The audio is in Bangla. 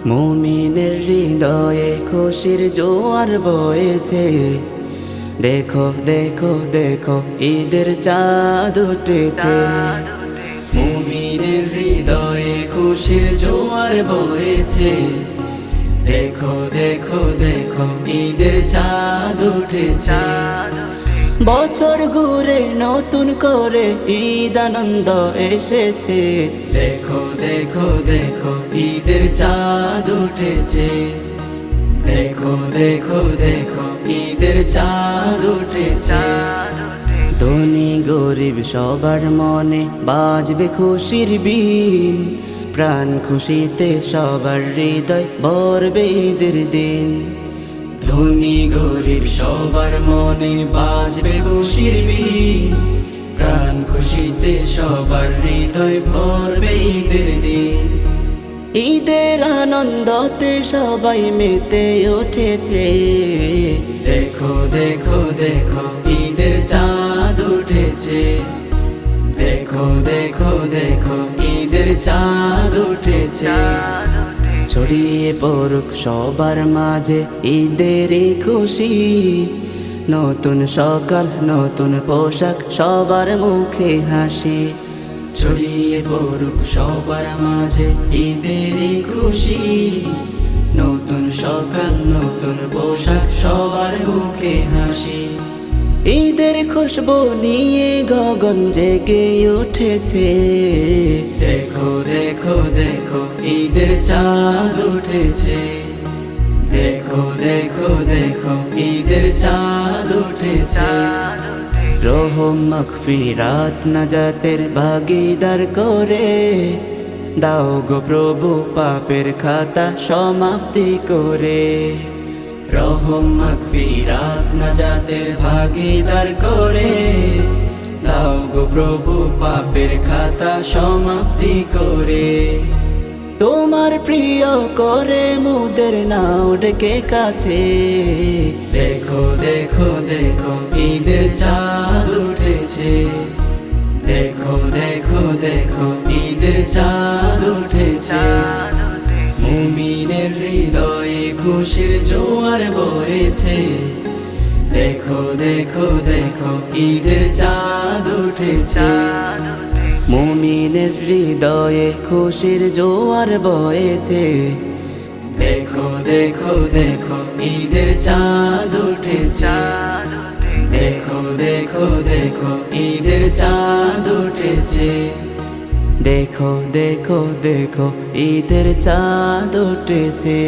মুমিনের হৃদয়ে খুশির জোয়ার বয়েছে। দেখো দেখো দেখো ঈদের চাঁদ উঠেছে। মুমিনের হৃদয়ে খুশির জোয়ার বয়েছে। দেখো দেখো দেখো ঈদের চাঁদ উঠেছে। বছর ঘুরে নতুন করে ঈদ আনন্দ এসেছে। দেখো দেখো দেখো ঈদের চাঁদ উঠেছে। দেখো দেখো দেখো ঈদের চাঁদ উঠেছে। ধনী গরিব সবার মনে বাজবে খুশির বিন। প্রাণ খুশিতে সবার হৃদয় ভরবে ঈদের দিন। ধনী গরিব সবার মনে বাজবে খুশির বিন। প্রাণ খুশিতে সবার হৃদয় ভরবে ঈদের দিন। ঈদের আনন্দতে সবাই মেতে উঠেছে। দেখো দেখো দেখো ঈদের চাঁদ উঠেছে। দেখো দেখো দেখো ঈদের চাঁদ উঠেছে। ছড়িয়ে পড়ুক সবার মাঝে ঈদের খুশি। নতুন সকাল নতুন পোশাক সবার মুখে হাসি। ছড়িয়ে পড়ুক সবার মাঝে ঈদের খুশি। নতুন সকাল নতুন পোশাক সবার মুখে হাসি। ঈদের খুশবু নিয়ে গগন জেগে উঠেছে। দেখো দেখো দেখো ঈদের চাঁদ উঠেছে। দেখো দেখো দেখো ঈদের চাঁদ উঠেছে। রহম মাগফিরাত নাজাতের ভাগীদার করে দাও গো প্রভু পাপের খাতা সমাপ্তি করে। রহম মাগফিরাত নাজাতের ভাগীদার করে দাও গো প্রভু পাপের খাতা সমাপ্তি করে। তোমার প্রিয় করে মুদের নাও ডেকে কাছে। দেখো দেখো দেখো ঈদের চাঁদ উঠেছে। দেখো দেখো দেখো ঈদের চাঁদ উঠেছে। মুমিনের হৃদয়ে খুশির জোয়ার বয়েছে। দেখো দেখো দেখো ঈদের চাঁদ উঠেছে। মুমিনের হৃদয়ে খুশির জোয়ার বয়েছে। দেখো দেখো দেখো ঈদের চাঁদ উঠেছে। দেখো দেখো দেখো ঈদের চাঁদ উঠেছে। দেখো দেখো দেখো ঈদের চাঁদ উঠেছে।